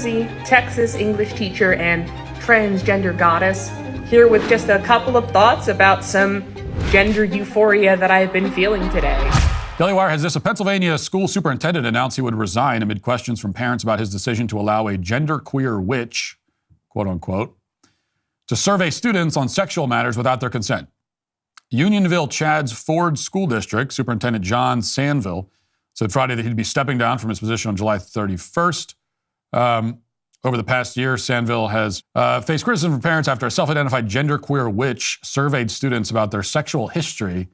Susie, Texas English teacher and transgender goddess, here with just a couple of thoughts about some gender euphoria that I've been feeling today. Daily Wire has this: a Pennsylvania school superintendent announced he would resign amid questions from parents about his decision to allow a genderqueer witch, quote unquote, to survey students on sexual matters without their consent. Unionville Chad's Ford School District Superintendent John Sanville said Friday that he'd be stepping down from his position on July 31st. Over the past year, Sanville has faced criticism from parents after a self-identified genderqueer witch surveyed students about their sexual history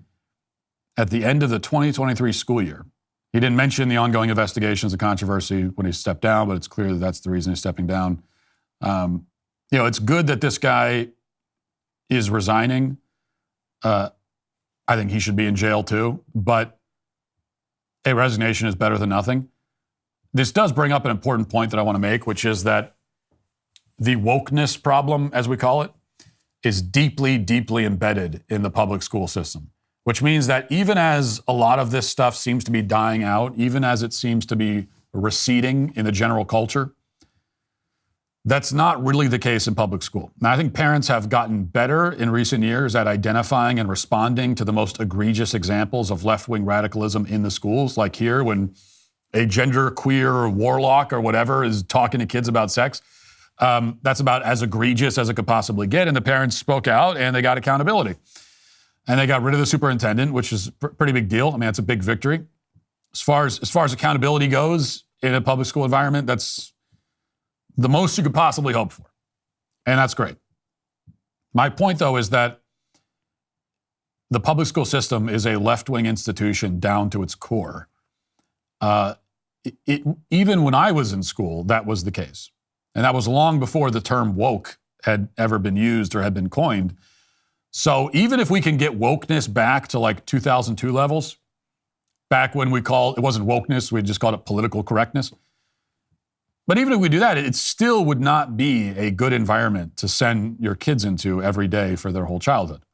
at the end of the 2023 school year. He didn't mention the ongoing investigations and controversy when he stepped down, but it's clear that that's the reason he's stepping down. It's good that this guy is resigning. I think he should be in jail too, but a resignation is better than nothing. This does bring up an important point that I want to make, which is that the wokeness problem, as we call it, is deeply, deeply embedded in the public school system, which means that even as a lot of this stuff seems to be dying out, even as it seems to be receding in the general culture, that's not really the case in public school. Now, I think parents have gotten better in recent years at identifying and responding to the most egregious examples of left-wing radicalism in the schools, like here when a genderqueer warlock or whatever is talking to kids about sex. That's about as egregious as it could possibly get. And the parents spoke out and they got accountability. And they got rid of the superintendent, which is a pretty big deal. I mean, that's a big victory. As far as accountability goes in a public school environment, that's the most you could possibly hope for. And that's great. My point, though, is that the public school system is a left-wing institution down to its core. Even when I was in school, that was the case. And that was long before the term woke had ever been used or had been coined. So even if we can get wokeness back to like 2002 levels, back when it wasn't wokeness, we just called it political correctness. But even if we do that, it still would not be a good environment to send your kids into every day for their whole childhood.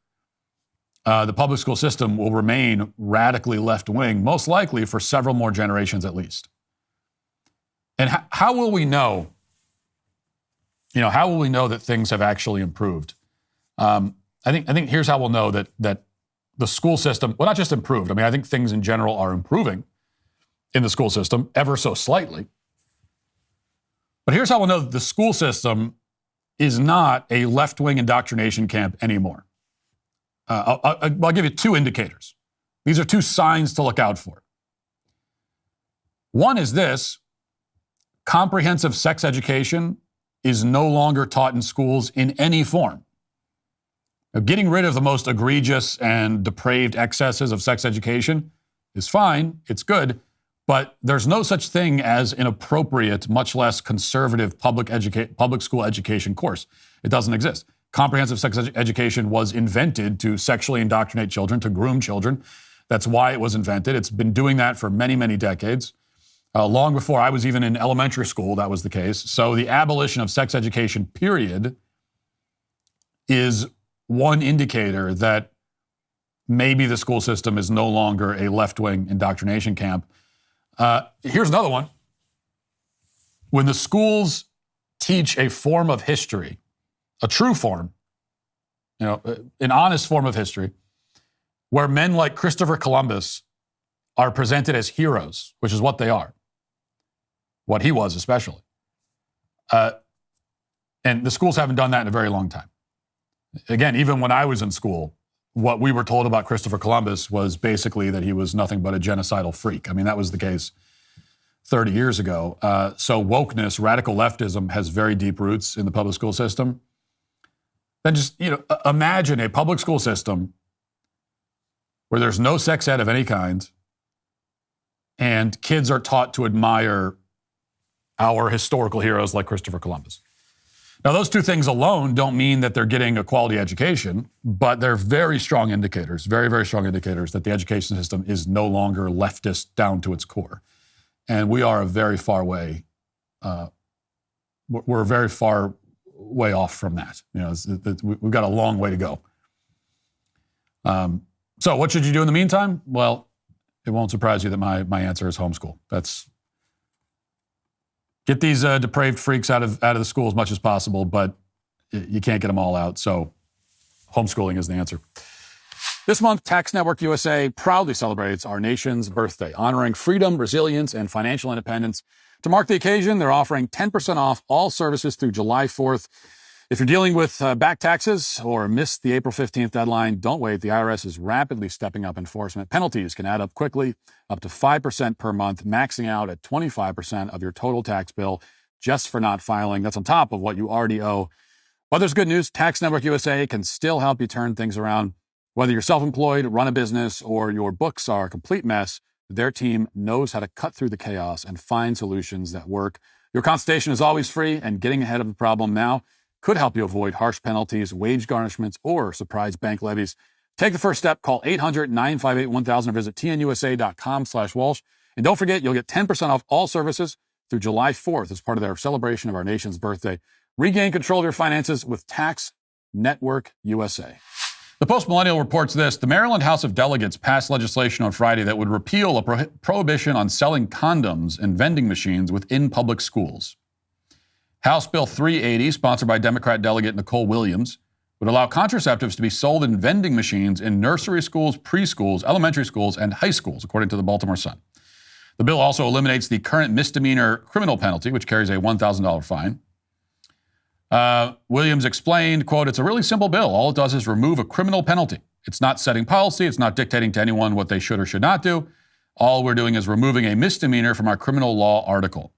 The public school system will remain radically left-wing, most likely for several more generations at least. And how will we know? How will we know that things have actually improved? I think here's how we'll know that the school system, well, not just improved. I mean, I think things in general are improving in the school system ever so slightly. But here's how we'll know that the school system is not a left-wing indoctrination camp anymore. I'll give you two indicators. These are two signs to look out for. One is this: comprehensive sex education is no longer taught in schools in any form. Now, getting rid of the most egregious and depraved excesses of sex education is fine, it's good, but there's no such thing as an appropriate, much less conservative public school education course. It doesn't exist. Comprehensive sex education was invented to sexually indoctrinate children, to groom children. That's why it was invented. It's been doing that for many, many decades. Long before I was even in elementary school, that was the case. So the abolition of sex education, period, is one indicator that maybe the school system is no longer a left-wing indoctrination camp. Here's another one. When the schools teach a form of history, a true form, an honest form of history, where men like Christopher Columbus are presented as heroes, which is what they are, what he was especially. And the schools haven't done that in a very long time. Again, even when I was in school, what we were told about Christopher Columbus was basically that he was nothing but a genocidal freak. I mean, that was the case 30 years ago. So wokeness, radical leftism, has very deep roots in the public school system. Then just, imagine a public school system where there's no sex ed of any kind and kids are taught to admire our historical heroes like Christopher Columbus. Now, those two things alone don't mean that they're getting a quality education, but they're very strong indicators, very, very strong indicators that the education system is no longer leftist down to its core. And we are a very far way, we're a very far way off from that. We've got a long way to go. So what should you do in the meantime? Well, it won't surprise you that my answer is homeschool. Get these depraved freaks out of the school as much as possible, but you can't get them all out. So homeschooling is the answer. This month, Tax Network USA proudly celebrates our nation's birthday, honoring freedom, resilience, and financial independence. To mark the occasion, they're offering 10% off all services through July 4th. If you're dealing with back taxes or missed the April 15th deadline, don't wait. The IRS is rapidly stepping up enforcement. Penalties can add up quickly, up to 5% per month, maxing out at 25% of your total tax bill just for not filing. That's on top of what you already owe. But there's good news. Tax Network USA can still help you turn things around. Whether you're self-employed, run a business, or your books are a complete mess, their team knows how to cut through the chaos and find solutions that work. Your consultation is always free, and getting ahead of the problem now could help you avoid harsh penalties, wage garnishments, or surprise bank levies. Take the first step. Call 800-958-1000 or visit tnusa.com/Walsh. And don't forget, you'll get 10% off all services through July 4th as part of their celebration of our nation's birthday. Regain control of your finances with Tax Network USA. The Post-Millennial reports this. The Maryland House of Delegates passed legislation on Friday that would repeal a prohibition on selling condoms in vending machines within public schools. House Bill 380, sponsored by Democrat Delegate Nicole Williams, would allow contraceptives to be sold in vending machines in nursery schools, preschools, elementary schools, and high schools, according to the Baltimore Sun. The bill also eliminates the current misdemeanor criminal penalty, which carries a $1,000 fine. Williams explained, quote, "It's a really simple bill. All it does is remove a criminal penalty. It's not setting policy. It's not dictating to anyone what they should or should not do. All we're doing is removing a misdemeanor from our criminal law article."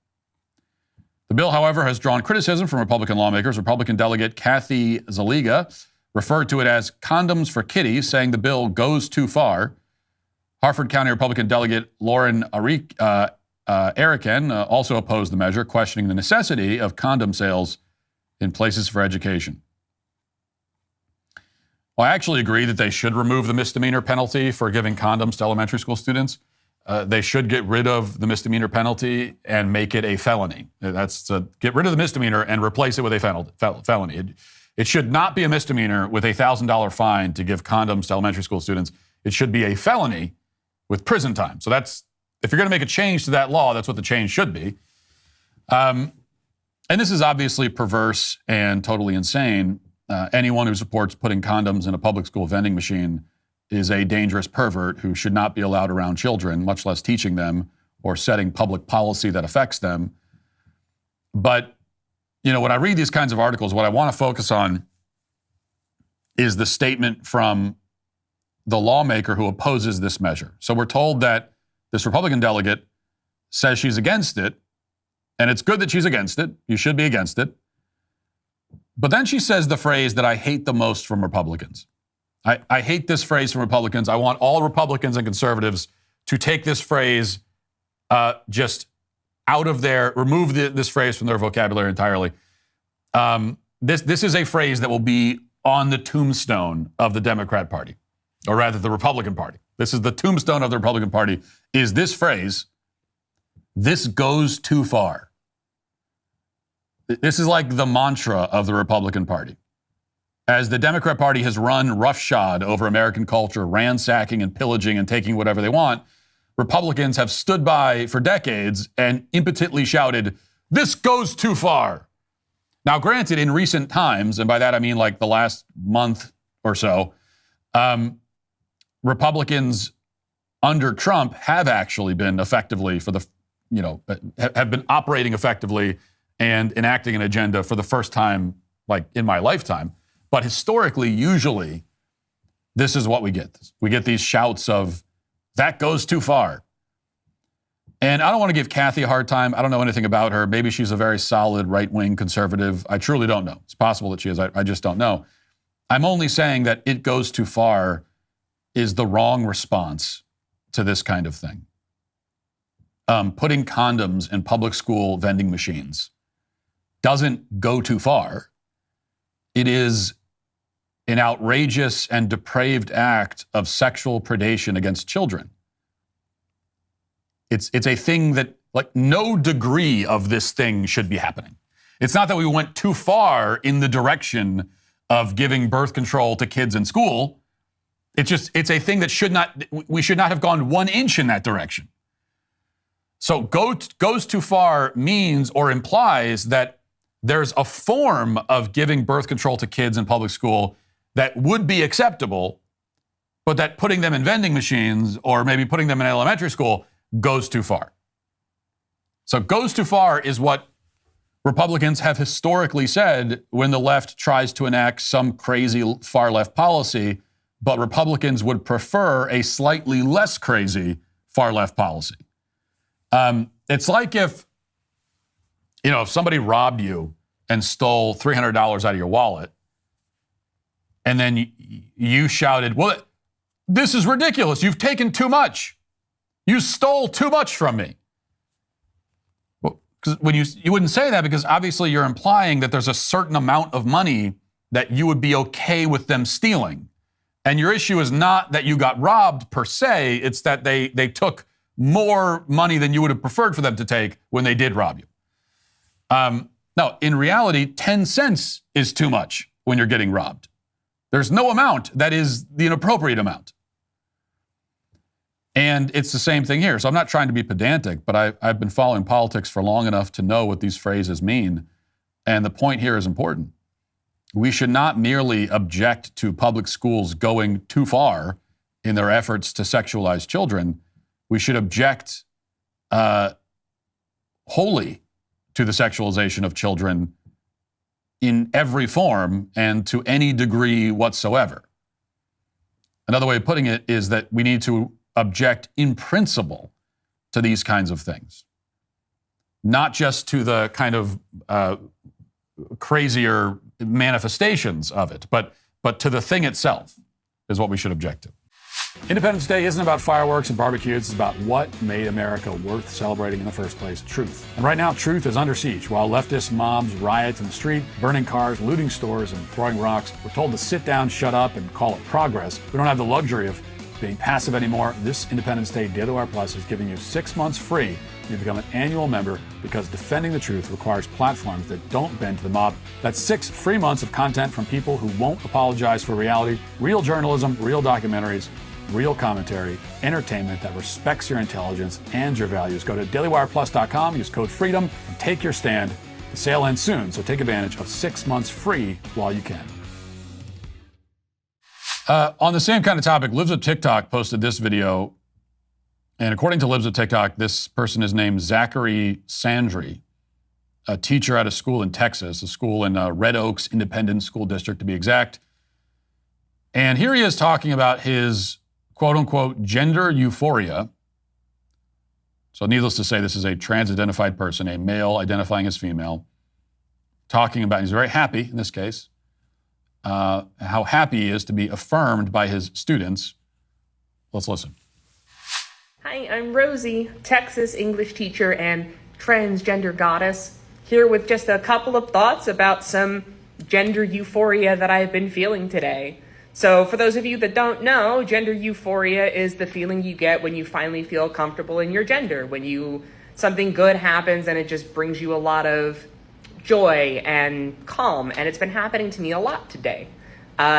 The bill, however, has drawn criticism from Republican lawmakers. Republican Delegate Kathy Zaliga referred to it as condoms for kiddies, saying the bill goes too far. Harford County Republican Delegate Lauren Ariken also opposed the measure, questioning the necessity of condom sales in places for education. Well, I actually agree that they should remove the misdemeanor penalty for giving condoms to elementary school students. They should get rid of the misdemeanor penalty and make it a felony. That's get rid of the misdemeanor and replace it with a felony. It should not be a misdemeanor with a $1,000 fine to give condoms to elementary school students. It should be a felony with prison time. So that's, if you're going to make a change to that law, that's what the change should be. And this is obviously perverse and totally insane. Anyone who supports putting condoms in a public school vending machine is a dangerous pervert who should not be allowed around children, much less teaching them or setting public policy that affects them. But, you know, when I read these kinds of articles, what I want to focus on is the statement from the lawmaker who opposes this measure. So we're told that this Republican delegate says she's against it, and it's good that she's against it. You should be against it. But then she says the phrase that I hate the most from Republicans. I hate this phrase from Republicans. I want all Republicans and conservatives to take this phrase just out of remove this phrase from their vocabulary entirely. This is a phrase that will be on the tombstone of the Democrat Party, or rather the Republican Party. This is the tombstone of the Republican Party, is this phrase, "This goes too far." This is like the mantra of the Republican Party. As the Democrat Party has run roughshod over American culture, ransacking and pillaging and taking whatever they want, Republicans have stood by for decades and impotently shouted, "This goes too far." Now, granted, in recent times, and by that I mean like the last month or so, Republicans under Trump have actually been effectively have been operating effectively and enacting an agenda for the first time, like in my lifetime. But historically, usually, this is what we get. We get these shouts of, "That goes too far." And I don't want to give Kathy a hard time. I don't know anything about her. Maybe she's a very solid right-wing conservative. I truly don't know. It's possible that she is. I just don't know. I'm only saying that "it goes too far" is the wrong response to this kind of thing. Putting condoms in public school vending machines doesn't go too far. It is an outrageous and depraved act of sexual predation against children. It's a thing that, like, no degree of this thing should be happening. It's not that we went too far in the direction of giving birth control to kids in school. It's a thing that we should not have gone 1 inch in that direction. So goes too far means or implies that there's a form of giving birth control to kids in public school that would be acceptable, but that putting them in vending machines or maybe putting them in elementary school goes too far. So goes too far is what Republicans have historically said when the left tries to enact some crazy far left policy, but Republicans would prefer a slightly less crazy far left policy. It's like if somebody robbed you and stole $300 out of your wallet, and then you shouted, well, this is ridiculous. You've taken too much. You stole too much from me. Well, because when you wouldn't say that, because obviously you're implying that there's a certain amount of money that you would be okay with them stealing. And your issue is not that you got robbed per se, it's that they took more money than you would have preferred for them to take when they did rob you. Now, in reality, 10 cents is too much when you're getting robbed. There's no amount that is the inappropriate amount. And it's the same thing here. So I'm not trying to be pedantic, but I've been following politics for long enough to know what these phrases mean. And the point here is important. We should not merely object to public schools going too far in their efforts to sexualize children. We should object wholly to the sexualization of children in every form and to any degree whatsoever. Another way of putting it is that we need to object in principle to these kinds of things, not just to the kind of crazier manifestations of it, but to the thing itself is what we should object to. Independence Day isn't about fireworks and barbecues. It's about what made America worth celebrating in the first place, truth. And right now, truth is under siege. While leftist mobs riot in the street, burning cars, looting stores, and throwing rocks, we're told to sit down, shut up, and call it progress. We don't have the luxury of being passive anymore. This Independence Day, DWR Plus is giving you 6 months free when you become an annual member, because defending the truth requires platforms that don't bend to the mob. That's 6 free months of content from people who won't apologize for reality, real journalism, real documentaries, real commentary, entertainment that respects your intelligence and your values. Go to dailywireplus.com, use code FREEDOM, and take your stand. The sale ends soon, so take advantage of 6 months free while you can. On the same kind of topic, Libs of TikTok posted this video. And according to Libs of TikTok, this person is named Zachary Sandry, a teacher at a school in Texas, a school in Red Oaks Independent School District to be exact. And here he is talking about his quote-unquote gender euphoria. So needless to say, this is a trans-identified person, a male identifying as female, talking about, he's very happy in this case, how happy he is to be affirmed by his students. Let's listen. Hi, I'm Rosie, Texas English teacher and transgender goddess, here with just a couple of thoughts about some gender euphoria that I've been feeling today. So for those of you that don't know, gender euphoria is the feeling you get when you finally feel comfortable in your gender, when something good happens and it just brings you a lot of joy and calm. And it's been happening to me a lot today.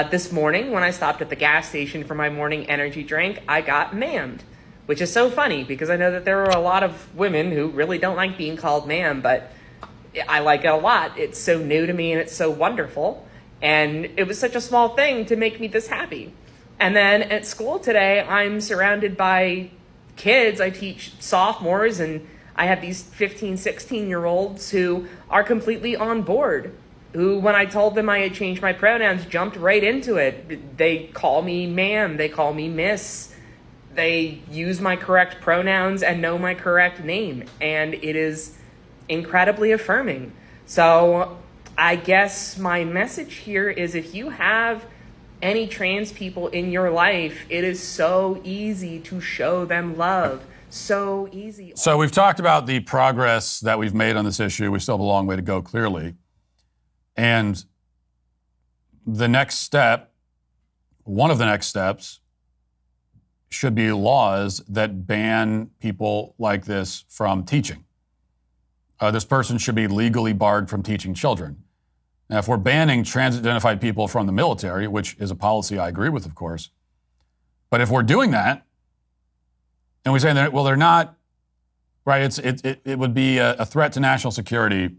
This morning, when I stopped at the gas station for my morning energy drink, I got ma'amed, which is so funny because I know that there are a lot of women who really don't like being called ma'am, but I like it a lot. It's so new to me and it's so wonderful. And it was such a small thing to make me this happy. And then at school today, I'm surrounded by kids. I teach sophomores, and I have these 15, 16-year-olds who are completely on board, who, when I told them I had changed my pronouns, jumped right into it. They call me ma'am, they call me miss. They use my correct pronouns and know my correct name. And it is incredibly affirming. So I guess my message here is, if you have any trans people in your life, it is so easy to show them love. So easy. So we've talked about the progress that we've made on this issue. We still have a long way to go, clearly. And the next step, one of the next steps, should be laws that ban people like this from teaching. This person should be legally barred from teaching children. Now, if we're banning trans-identified people from the military, which is a policy I agree with, of course, but if we're doing that, and we say that, well, right? It would be a threat to national security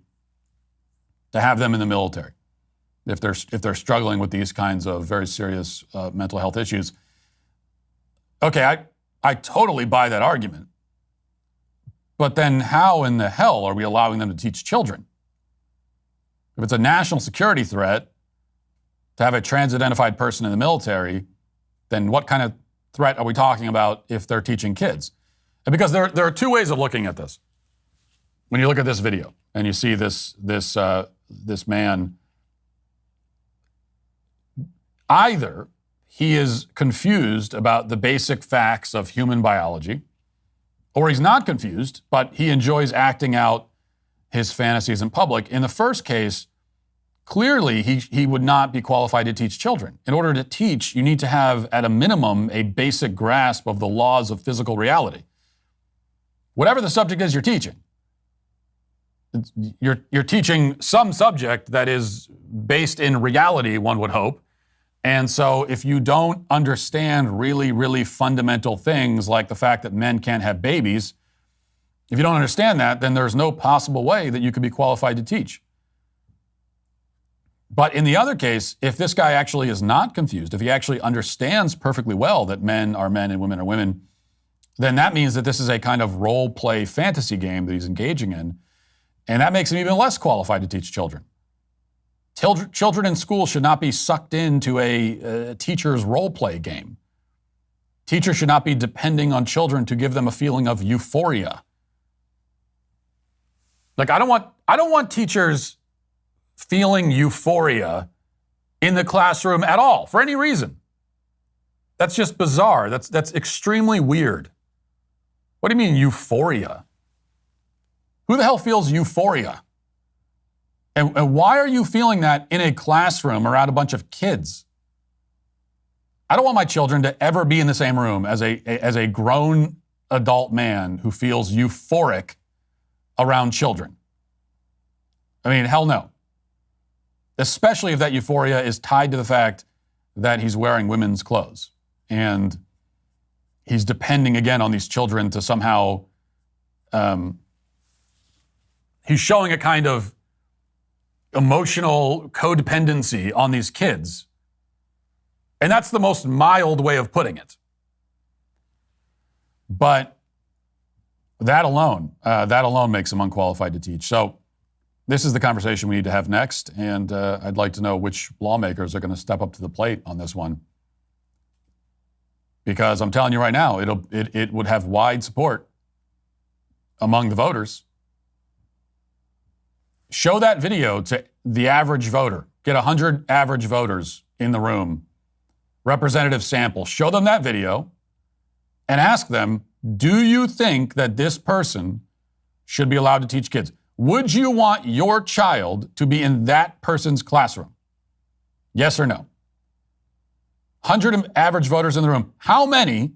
to have them in the military if they're struggling with these kinds of very serious mental health issues. Okay, I totally buy that argument. But then how in the hell are we allowing them to teach children? If it's a national security threat to have a trans-identified person in the military, then what kind of threat are we talking about if they're teaching kids? And because there are two ways of looking at this. When you look at this video and you see this man, either he is confused about the basic facts of human biology, or he's not confused, but he enjoys acting out his fantasies in public. In the first case, clearly he would not be qualified to teach children. In order to teach, you need to have, at a minimum, a basic grasp of the laws of physical reality. Whatever the subject is you're teaching, you're teaching some subject that is based in reality, one would hope. And so if you don't understand really, really fundamental things like the fact that men can't have babies, if you don't understand that, then there's no possible way that you could be qualified to teach. But in the other case, if this guy actually is not confused, if he actually understands perfectly well that men are men and women are women, then that means that this is a kind of role play fantasy game that he's engaging in. And that makes him even less qualified to teach children. Children in school should not be sucked into a teacher's role play game. Teachers should not be depending on children to give them a feeling of euphoria. Like, I don't want teachers feeling euphoria in the classroom at all, for any reason. That's just bizarre. That's extremely weird. What do you mean euphoria? Who the hell feels euphoria? And why are you feeling that in a classroom around a bunch of kids? I don't want my children to ever be in the same room as a grown adult man who feels euphoric around children. I mean, hell no. Especially if that euphoria is tied to the fact that he's wearing women's clothes and he's depending again on these children to somehow, he's showing a kind of emotional codependency on these kids. And that's the most mild way of putting it. But that alone makes him unqualified to teach. So this is the conversation we need to have next. And I'd like to know which lawmakers are going to step up to the plate on this one. Because I'm telling you right now, it would have wide support among the voters. Show that video to the average voter. Get 100 average voters in the room, representative sample. Show them that video and ask them, do you think that this person should be allowed to teach kids? Would you want your child to be in that person's classroom? Yes or no? 100 average voters in the room. How many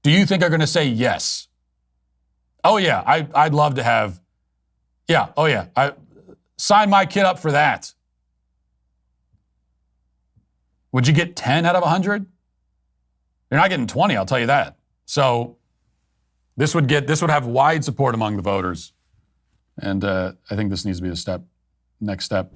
do you think are going to say yes? Oh yeah, I'd love to have, yeah, oh yeah, sign my kid up for that. Would you get 10 out of 100? You're not getting 20, I'll tell you that. So this would have wide support among the voters. And I think this needs to be the next step.